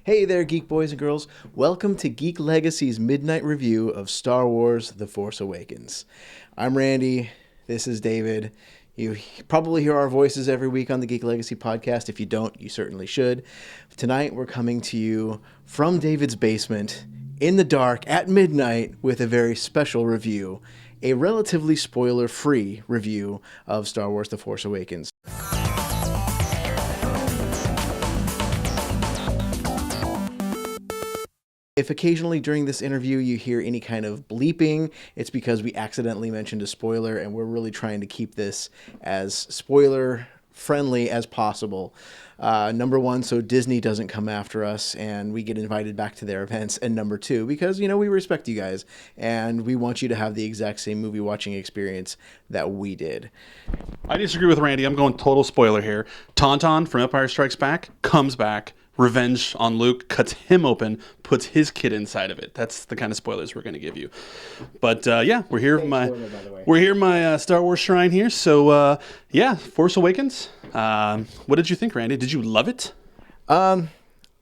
Hey there, geek boys and girls. Welcome to Geek Legacy's midnight review of Star Wars The Force Awakens. I'm Randy. This is David. You probably hear our voices every week on the Geek Legacy podcast. If you don't, you certainly should. Tonight, we're coming to you from David's basement in the dark at midnight with a very special review, a relatively spoiler-free review of Star Wars The Force Awakens. If occasionally during this interview you hear any kind of bleeping, it's because we accidentally mentioned a spoiler, and we're really trying to keep this as spoiler friendly as possible. Number one, so Disney doesn't come after us and we get invited back to their events. And number two, because, we respect you guys and we want you to have the exact same movie watching experience that we did. I disagree with Randy. I'm going total spoiler here. Tauntaun from Empire Strikes Back comes back. Revenge on Luke, cuts him open, puts his kid inside of it. That's the kind of spoilers we're going to give you. But yeah, we're here. My Star Wars shrine here. So yeah, Force Awakens. What did you think, Randy? Did you love it? I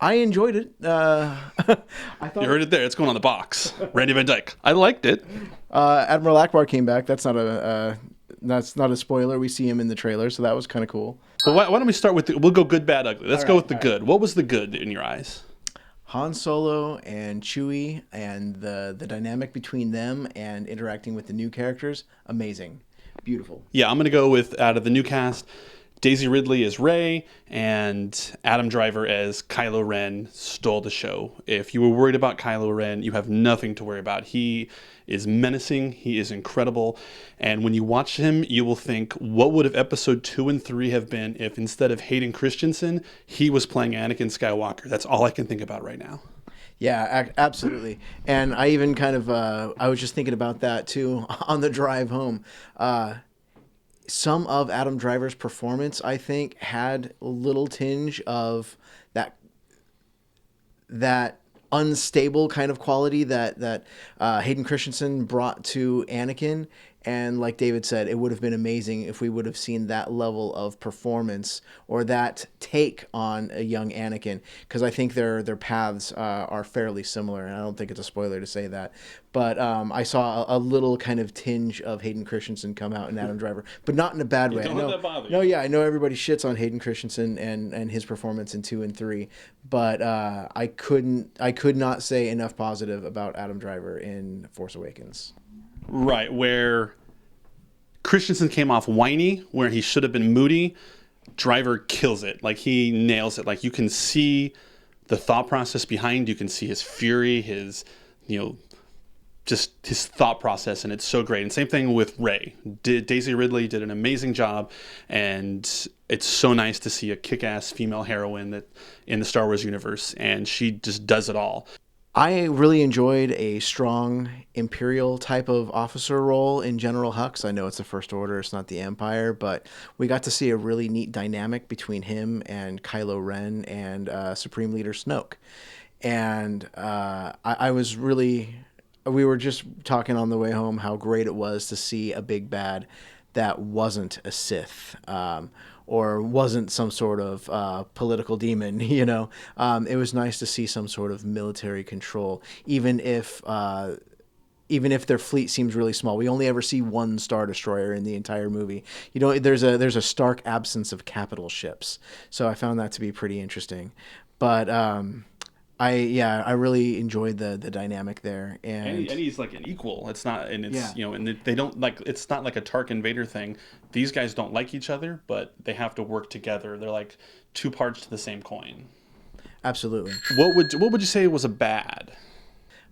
enjoyed it. I thought you heard it there. It's going on the box. Randy Van Dyke. I liked it. Admiral Akbar came back. That's not a spoiler. We see him in the trailer, so that was kind of cool. Well, why don't we start with we'll go good, bad, ugly. Let's go with the good. What was the good in your eyes? Han Solo and Chewie and the dynamic between them and interacting with the new characters, amazing. Beautiful. Yeah, I'm going to go with, out of the new cast, Daisy Ridley as Rey and Adam Driver as Kylo Ren stole the show. If you were worried about Kylo Ren, you have nothing to worry about. He is menacing. He is incredible. And when you watch him, you will think, what would have episode 2 and 3 have been if instead of Hayden Christensen, he was playing Anakin Skywalker? That's all I can think about right now. Yeah, absolutely. And I even kind of, I was just thinking about that too on the drive home. Some of Adam Driver's performance, I think, had a little tinge of that unstable kind of quality that Hayden Christensen brought to Anakin. And like David said, it would have been amazing if we would have seen that level of performance or that take on a young Anakin, because I think their paths are fairly similar, and I don't think it's a spoiler to say that. But I saw a little kind of tinge of Hayden Christensen come out in Adam Driver, but not in a bad way. Don't let that bother you. No, yeah, I know everybody shits on Hayden Christensen and his performance in 2 and 3, but I could not say enough positive about Adam Driver in Force Awakens. Right, where Christensen came off whiny, where he should have been moody, Driver kills it. Like, he nails it. Like, you can see the thought process behind. You can see his fury, his, just his thought process, and it's so great. And same thing with Rey. Daisy Ridley did an amazing job, and it's so nice to see a kick-ass female heroine that in the Star Wars universe, and she just does it all. I really enjoyed a strong Imperial type of officer role in General Hux. I know it's the First Order, it's not the Empire, but we got to see a really neat dynamic between him and Kylo Ren and Supreme Leader Snoke. And we were just talking on the way home how great it was to see a big bad that wasn't a Sith, or wasn't some sort of political demon, It was nice to see some sort of military control, even if their fleet seems really small. We only ever see one Star Destroyer in the entire movie. There's a stark absence of capital ships. So I found that to be pretty interesting. But I really enjoyed the dynamic there, and he's like an equal. It's not, and it's and they don't like. It's not like a Tarkin Vader thing. These guys don't like each other, but they have to work together. They're like two parts to the same coin. Absolutely. What would you say was a bad?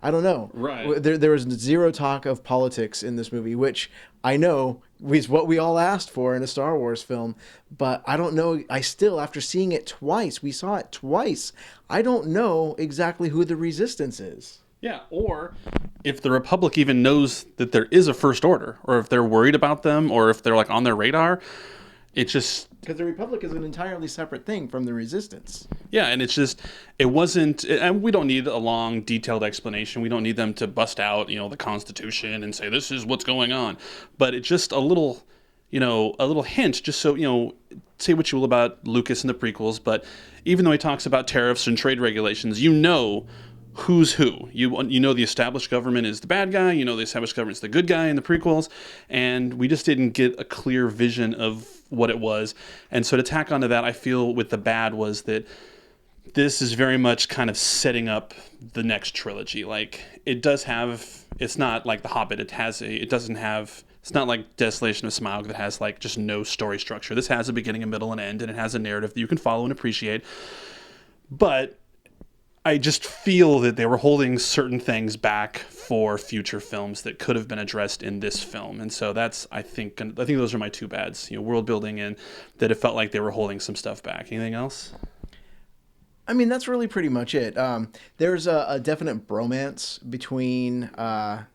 I don't know. Right. There was zero talk of politics in this movie, which I know is what we all asked for in a Star Wars film. But I don't know. I still, after seeing it twice, we saw it twice, I don't know exactly who the Resistance is. Yeah, or if the Republic even knows that there is a First Order, or if they're worried about them, or if they're like on their radar. It just... Because the Republic is an entirely separate thing from the Resistance. Yeah, and it's just... It wasn't... And we don't need a long, detailed explanation. We don't need them to bust out, the Constitution and say, this is what's going on. But it's just a little a little hint, just so, say what you will about Lucas and the prequels, but even though he talks about tariffs and trade regulations, who's who. You know the established government is the bad guy, the established government is the good guy in the prequels, and we just didn't get a clear vision of what it was. And so to tack onto that, I feel with the bad was that this is very much kind of setting up the next trilogy. Like, it's not like The Hobbit. It's not like Desolation of Smaug that has like just no story structure. This has a beginning, a middle, and end, and it has a narrative that you can follow and appreciate. But I just feel that they were holding certain things back for future films that could have been addressed in this film. And so I think those are my two bads, world building, and that it felt like they were holding some stuff back. Anything else? I mean, that's really pretty much it. There's a definite bromance between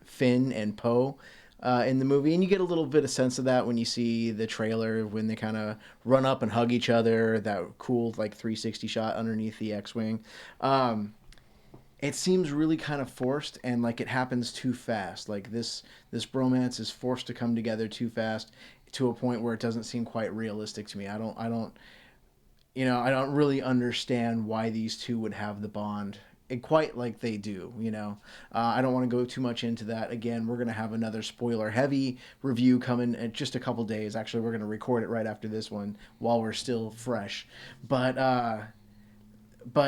Finn and Poe in the movie, and you get a little bit of sense of that when you see the trailer, when they kind of run up and hug each other, that cool like 360 shot underneath the X-Wing. It seems really kind of forced, and like it happens too fast. Like this bromance is forced to come together too fast to a point where it doesn't seem quite realistic to me. I don't really understand why these two would have the bond quite like they do. I don't want to go too much into that. Again, we're going to have another spoiler-heavy review coming in just a couple days. Actually, we're going to record it right after this one while we're still fresh. But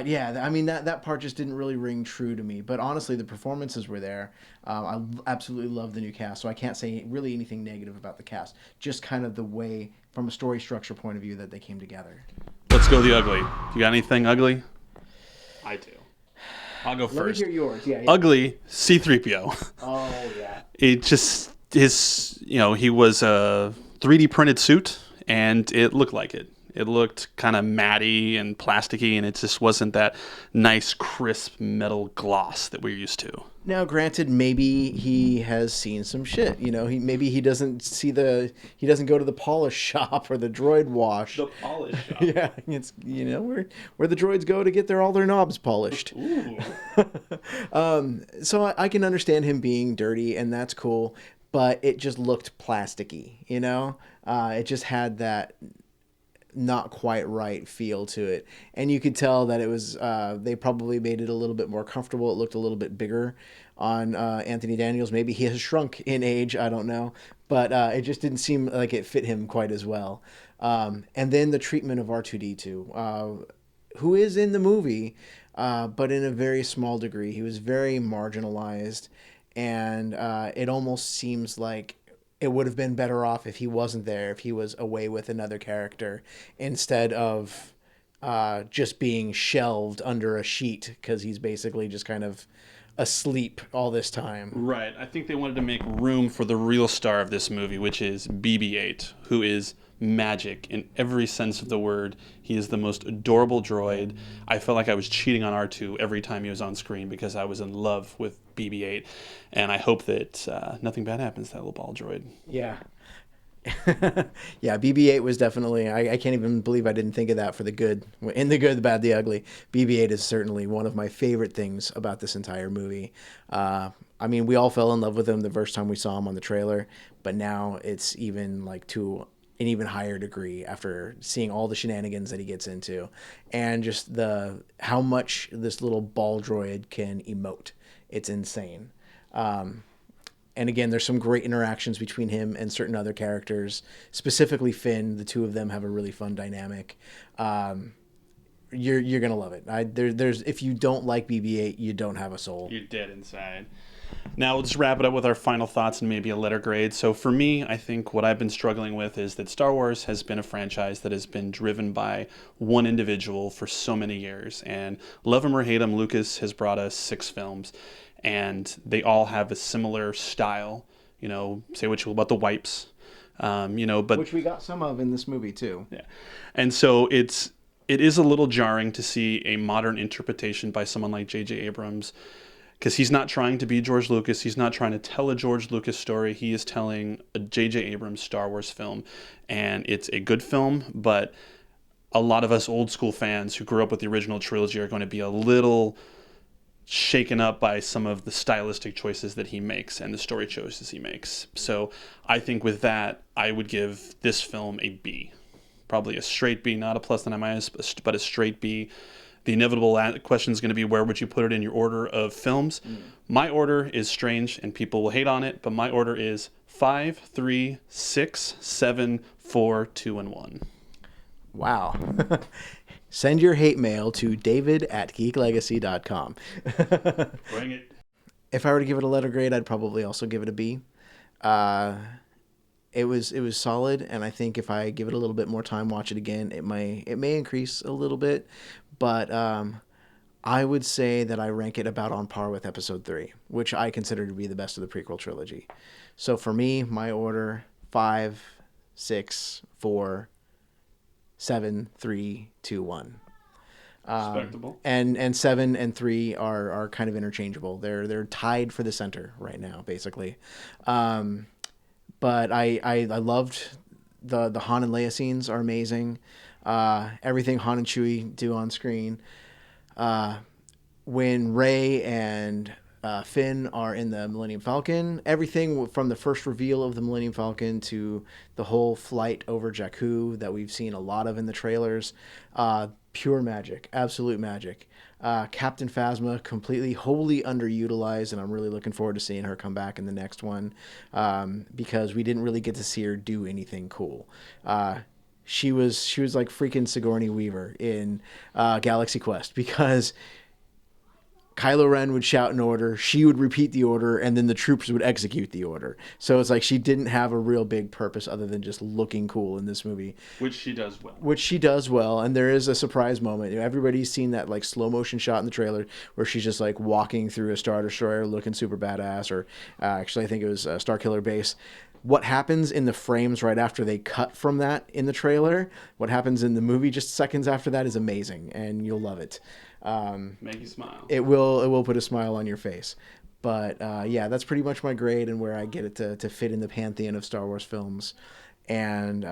yeah, I mean, that part just didn't really ring true to me. But honestly, the performances were there. I absolutely love the new cast, so I can't say really anything negative about the cast. Just kind of the way, from a story structure point of view, that they came together. Let's go the ugly. You got anything ugly? I do. I'll go first. Let me hear yours. Yeah. Ugly, C-3PO. Oh, yeah. It just, he was a 3D printed suit, and it looked like it. It looked kind of matty and plasticky, and it just wasn't that nice, crisp metal gloss that we're used to. Now, granted, maybe he has seen some shit. Maybe he doesn't go to the polish shop or the droid wash. The polish shop. Yeah, it's where the droids go to get all their knobs polished. Ooh. So I can understand him being dirty, and that's cool. But it just looked plasticky. It just had that not quite right feel to it, and you could tell that it was they probably made it a little bit more comfortable. It looked a little bit bigger on Anthony Daniels. Maybe he has shrunk in age, I don't know, but it just didn't seem like it fit him quite as well. And then the treatment of R2-D2, who is in the movie, but in a very small degree. He was very marginalized, and it almost seems like it would have been better off if he wasn't there, if he was away with another character, instead of just being shelved under a sheet because he's basically just kind of asleep all this time. Right. I think they wanted to make room for the real star of this movie, which is BB-8, who is magic in every sense of the word. He is the most adorable droid. I felt like I was cheating on R2 every time he was on screen because I was in love with BB-8, and I hope that nothing bad happens to that little ball droid. Yeah. Yeah, BB-8 was definitely, I can't even believe I didn't think of that for the good. In the good, the bad, the ugly. BB-8 is certainly one of my favorite things about this entire movie. I mean, we all fell in love with him the first time we saw him on the trailer, but now it's even like to an even higher degree after seeing all the shenanigans that he gets into, and just how much this little ball droid can emote. It's insane. And again, there's some great interactions between him and certain other characters, specifically Finn. The two of them have a really fun dynamic. You're gonna love it. There's if you don't like BB-8, you don't have a soul. You're dead inside. Now we'll just wrap it up with our final thoughts and maybe a letter grade. So for me, I think what I've been struggling with is that Star Wars has been a franchise that has been driven by one individual for so many years. And love him or hate him, Lucas has brought us 6 films, and they all have a similar style. Say what you will about the wipes, but which we got some of in this movie too. Yeah, and so it is a little jarring to see a modern interpretation by someone like J.J. Abrams. Because he's not trying to be George Lucas. He's not trying to tell a George Lucas story. He is telling a J.J. Abrams Star Wars film. And it's a good film, but a lot of us old school fans who grew up with the original trilogy are going to be a little shaken up by some of the stylistic choices that he makes and the story choices he makes. So I think with that, I would give this film a B. Probably a straight B, not a plus, not a minus, but a straight B. The inevitable question is going to be, where would you put it in your order of films? My order is strange, and people will hate on it, but my order is 5, 3, 6, 7, 4, 2, and 1. Wow. Send your hate mail to david@geeklegacy.com. Bring it. If I were to give it a letter grade, I'd probably also give it a B. It was solid, and I think if I give it a little bit more time, watch it again, it may increase a little bit. But I would say that I rank it about on par with Episode 3, which I consider to be the best of the prequel trilogy. So for me, my order, 5, 6, 4, 7, 3, 2, 1. Respectable. And 7 and 3 are kind of interchangeable. They're tied for the center right now, basically. But I loved the Han and Leia scenes are amazing. Everything Han and Chewie do on screen. When Rey and Finn are in the Millennium Falcon, everything from the first reveal of the Millennium Falcon to the whole flight over Jakku that we've seen a lot of in the trailers, pure magic, absolute magic. Captain Phasma, wholly underutilized, and I'm really looking forward to seeing her come back in the next one, because we didn't really get to see her do anything cool. She was like freaking Sigourney Weaver in Galaxy Quest, because Kylo Ren would shout an order, she would repeat the order, and then the troopers would execute the order. So it's like she didn't have a real big purpose other than just looking cool in this movie. Which she does well. And there is a surprise moment. Everybody's seen that like slow motion shot in the trailer where she's just like walking through a Star Destroyer looking super badass, or actually I think it was Starkiller Base. What happens in the frames right after they cut from that in the trailer, what happens in the movie just seconds after that is amazing, and you'll love it. Make you smile. It will put a smile on your face. But yeah, that's pretty much my grade and where I get it to fit in the pantheon of Star Wars films. And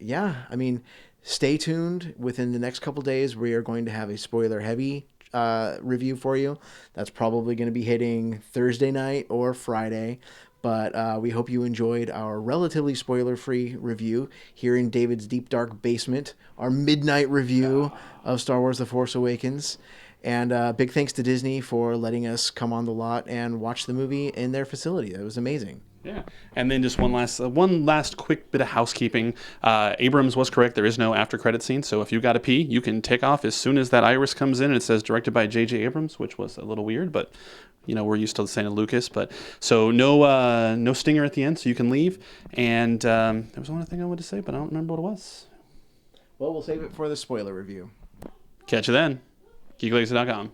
yeah, I mean, stay tuned. Within the next couple days, we are going to have a spoiler-heavy review for you. That's probably going to be hitting Thursday night or Friday. But we hope you enjoyed our relatively spoiler-free review here in David's deep, dark basement, our midnight review of Star Wars The Force Awakens. And big thanks to Disney for letting us come on the lot and watch the movie in their facility. It was amazing. Yeah, and then just one last quick bit of housekeeping. Abrams was correct. There is no after credit scene, so if you got to pee, you can take off as soon as that iris comes in and it says directed by J.J. Abrams, which was a little weird, but you know, we're used to saying Lucas. But so no stinger at the end, so you can leave. And there was one other thing I wanted to say, but I don't remember what it was. Well, we'll save it for the spoiler review. Catch you then. GeekLegacy.com.